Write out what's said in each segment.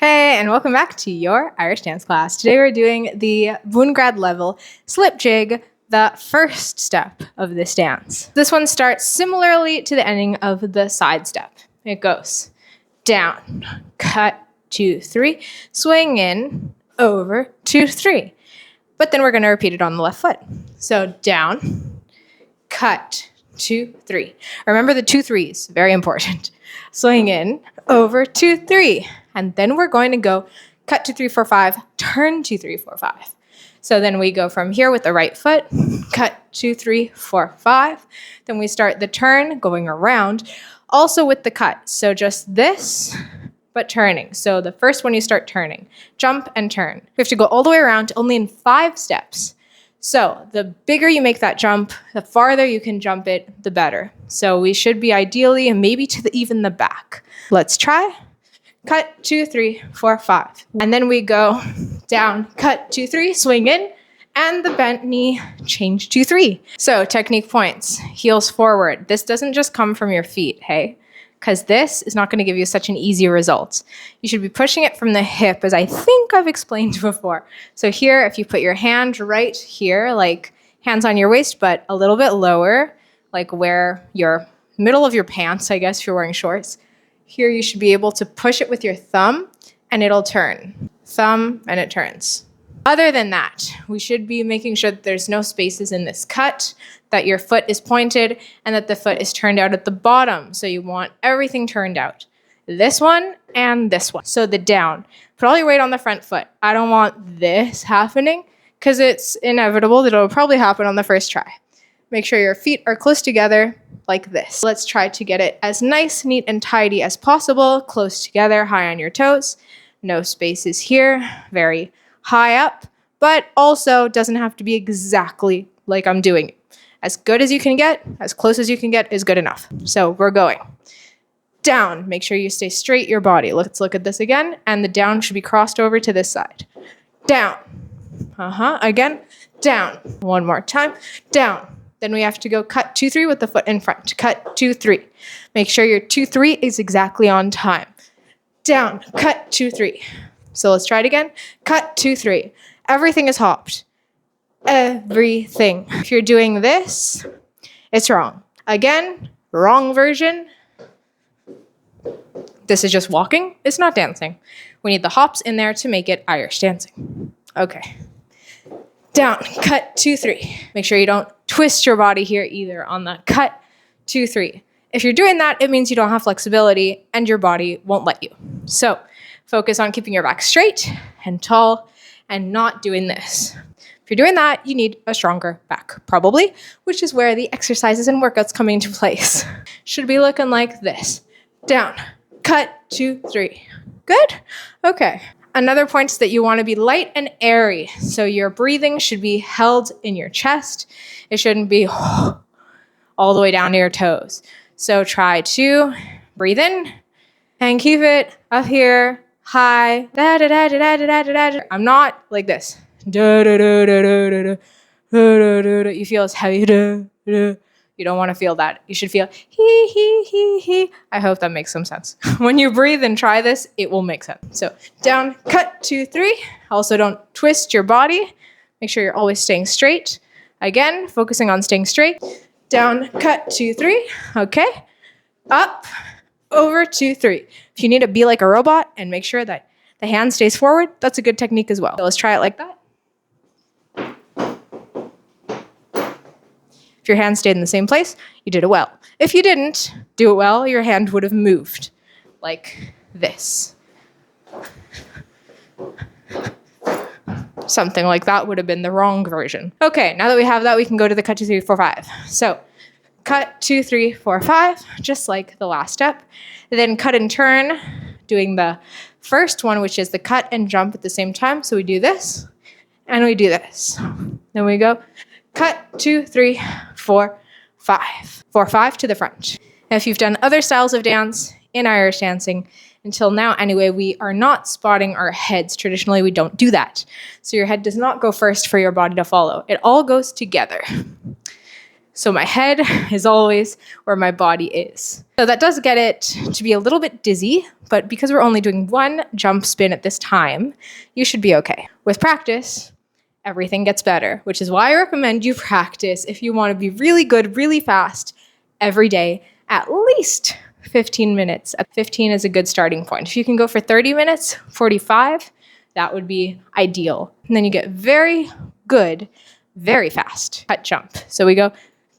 Hey, and welcome back to your Irish dance class. Today we're doing the Bungrad level slip jig, the first step of this dance. This one starts similarly to the ending of the side step. It goes down, cut, 2, 3, swing in, over, 2, 3. But then we're going to repeat it on the left foot. So down, cut, 2, 3. Remember the 2 3s, very important. Swing in, over, 2, 3. And then we're going to go cut 2, 3, 4, 5, turn 2, 3, 4, 5. So then we go from here with the right foot, cut 2, 3, 4, 5. Then we start the turn going around, also with the cut. So just this, but turning. So the first one you start turning, jump and turn. We have to go all the way around only in 5 steps. So the bigger you make that jump, the farther you can jump it, the better. So we should be ideally maybe to even the back. Let's try. Cut, 2, 3, 4, 5. And then we go down, cut, 2, 3, swing in, and the bent knee, change 2, 3. So technique points, heels forward. This doesn't just come from your feet, hey? Because this is not going to give you such an easy result. You should be pushing it from the hip, as I think I've explained before. So here, if you put your hand right here, like hands on your waist, but a little bit lower, like where your middle of your pants, I guess, if you're wearing shorts, here you should be able to push it with your thumb and it'll turn. Thumb and it turns. Other than that, we should be making sure that there's no spaces in this cut, that your foot is pointed, and that the foot is turned out at the bottom. So you want everything turned out. This one and this one. So the down, put all your weight on the front foot. I don't want this happening because it's inevitable that it'll probably happen on the first try. Make sure your feet are close together like this. Let's try to get it as nice, neat, and tidy as possible. Close together, high on your toes. No spaces here. Very high up, but also doesn't have to be exactly like I'm doing it. As good as you can get, as close as you can get is good enough. So we're going down. Make sure you stay straight your body. Let's look at this again. And the down should be crossed over to this side. Down. Again. Down. One more time. Down. Then we have to go cut 2, 3 with the foot in front. Cut 2, 3. Make sure your 2, 3 is exactly on time. Down. Cut 2, 3. So let's try it again. Cut 2, 3. Everything is hopped. Everything. If you're doing this, it's wrong. Again, wrong version. This is just walking. It's not dancing. We need the hops in there to make it Irish dancing. Okay. Down, cut 2, 3. Make sure you don't twist your body here either on the cut 2, 3. If you're doing that, it means you don't have flexibility and your body won't let you. So focus on keeping your back straight and tall and not doing this. If you're doing that, you need a stronger back, probably, which is where the exercises and workouts come into place. Should be looking like this. Down, cut 2, 3. Good? Okay. Another point is that you want to be light and airy. So your breathing should be held in your chest. It shouldn't be all the way down to your toes. So try to breathe in and keep it up here, high. Da, da, da, da, da, da, da, da. I'm not like this. Da, da, da, da, da, da, da, da, da. You feel as heavy. Da, da. You don't want to feel that. You should feel he. I hope that makes some sense. When you breathe and try this, it will make sense. So down, cut 2, 3. Also don't twist your body. Make sure you're always staying straight. Again, focusing on staying straight. Down, cut 2, 3. Okay. Up, over 2, 3. If you need to be like a robot and make sure that the hand stays forward, that's a good technique as well. So let's try it like that. If your hand stayed in the same place, you did it well. If you didn't do it well, your hand would have moved like this. Something like that would have been the wrong version. Okay, now that we have that, we can go to the cut 2, 3, 4, 5. So cut 2, 3, 4, 5, just like the last step. Then cut and turn, doing the first one, which is the cut and jump at the same time. So we do this and we do this. Then we go cut 2, 3, 4, 5. 4, 5 to the front. Now, if you've done other styles of dance in Irish dancing, until now anyway, we are not spotting our heads. Traditionally, we don't do that. So your head does not go first for your body to follow. It all goes together. So my head is always where my body is. So that does get it to be a little bit dizzy, but because we're only doing one jump spin at this time, you should be okay. With practice, everything gets better, which is why I recommend you practice if you want to be really good, really fast every day, at least 15 minutes. 15 is a good starting point. If you can go for 30 minutes, 45, that would be ideal. And then you get very good, very fast. Cut, jump. So we go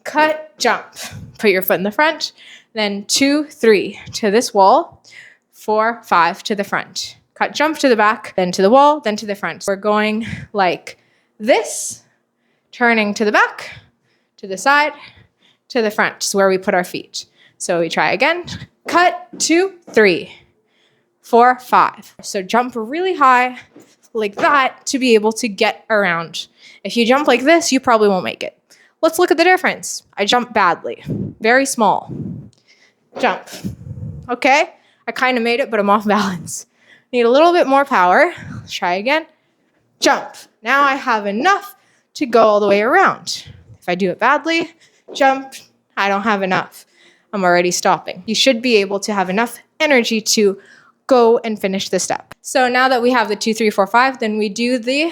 cut, jump. Put your foot in the front, then 2, 3 to this wall, 4, 5 to the front. Cut, jump to the back, then to the wall, then to the front. We're going like this, turning to the back, to the side, to the front. Is where we put our feet. So we try again. Cut, 2, 3, 4, 5. So jump really high like that to be able to get around. If you jump like this, you probably won't make it. Let's look at the difference. I jump badly, very small. Jump. Okay, I kind of made it, but I'm off balance. Need a little bit more power. Let's try again. Jump. Now I have enough to go all the way around. If I do it badly, jump, I don't have enough. I'm already stopping. You should be able to have enough energy to go and finish the step. So now that we have the 2, 3, 4, 5, then we do the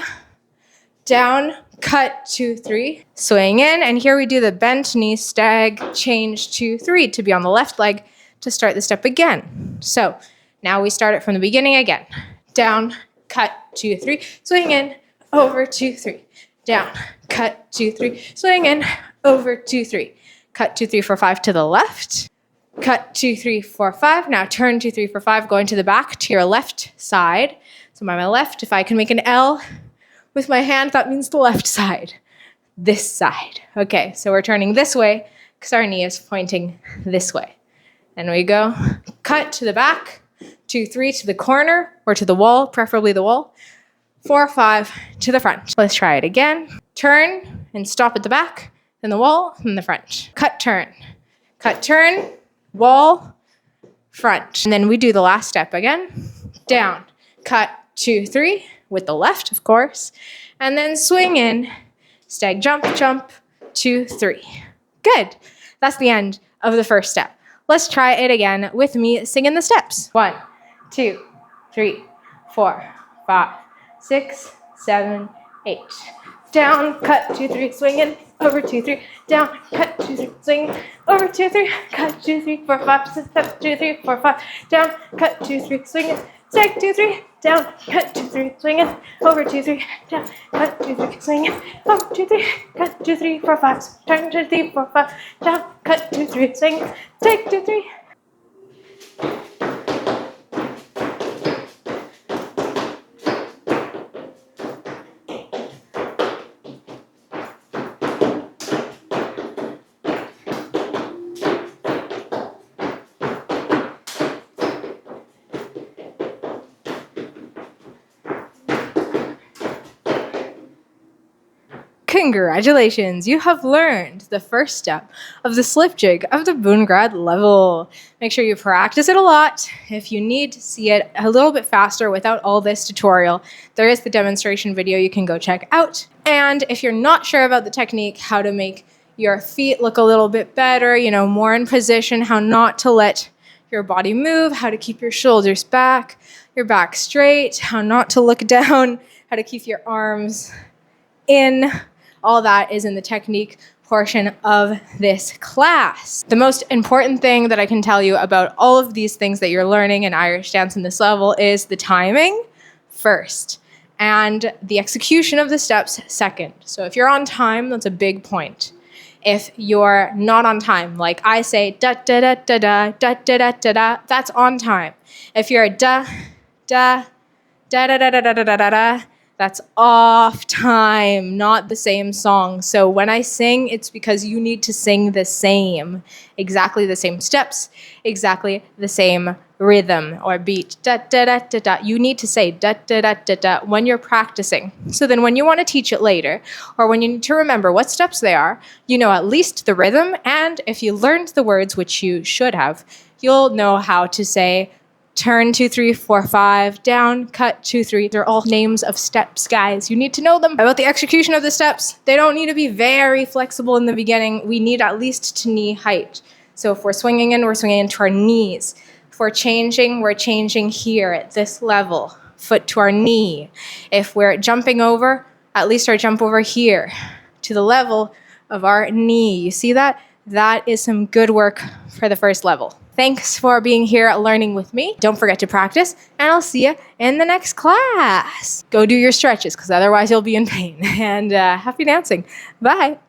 down, cut, 2, 3, swing in, and here we do the bent knee stag, change 2, 3 to be on the left leg to start the step again. So now we start it from the beginning again. Down, cut, 2, 3, swing in, over, 2, 3, down, cut, 2, 3, swing in, over, 2, 3, cut, 2, 3, 4, 5 to the left, cut, 2, 3, 4, 5, now turn 2, 3, 4, 5, going to the back to your left side. So by my left, if I can make an L with my hand, that means the left side, this side. Okay, so we're turning this way because our knee is pointing this way. And we go, cut to the back, 2, 3 to the corner or to the wall, preferably the wall, 4, 5 to the front. Let's try it again. Turn and stop at the back, then the wall, then the front. Cut, turn, wall, front. And then we do the last step again. Down, cut, 2, 3 with the left, of course, and then swing in, stag, jump, jump, 2, 3. Good. That's the end of the first step. Let's try it again with me singing the steps. 1, 2, 3, 4, 5, 6, 7, 8. Down, cut, 2, 3, swing in, over, 2, 3, down, cut, 2, 3, swing, over, 2, 3, cut, 2, 3, 4, 5, 6, 7, 2, 3, 4, 5, down, cut, 2, 3, swing in, stag, 2, 3, down, cut, 2, 3, swing in, over, 2, 3, down, cut, 2, 3, swing in, over, 2, 3, cut, 2, 3, 4, 5, turn, 2, 3, 4, 5, down, cut, 2, 3, swing in, stag, 2, 3. Congratulations, you have learned the first step of the slip jig of the Boongrad level. Make sure you practice it a lot. If you need to see it a little bit faster without all this tutorial, there is the demonstration video you can go check out. And if you're not sure about the technique, how to make your feet look a little bit better, more in position, how not to let your body move, how to keep your shoulders back, your back straight, how not to look down, how to keep your arms in, all that is in the technique portion of this class. The most important thing that I can tell you about all of these things that you're learning in Irish dance in this level is the timing first and the execution of the steps second. So if you're on time, that's a big point. If you're not on time, like I say da da da da da da da da da da, that's on time. If you're a da da da da da da da da da da, that's off time, not the same song. So when I sing, it's because you need to sing the same, exactly the same steps, exactly the same rhythm or beat. Da, da, da, da, da. You need to say da, da, da, da, da when you're practicing. So then when you want to teach it later, or when you need to remember what steps they are, you know at least the rhythm, and if you learned the words, which you should have, you'll know how to say turn 2, 3, 4, 5, down, cut 2, 3. They're all names of steps, guys. You need to know them. About the execution of the steps, they don't need to be very flexible in the beginning. We need at least to knee height. So if we're swinging in, we're swinging into our knees. If we're changing here at this level, foot to our knee. If we're jumping over, at least our jump over here to the level of our knee. You see that? That is some good work for the first level. Thanks for being here learning with me. Don't forget to practice, and I'll see you in the next class. Go do your stretches, because otherwise you'll be in pain. And happy dancing. Bye.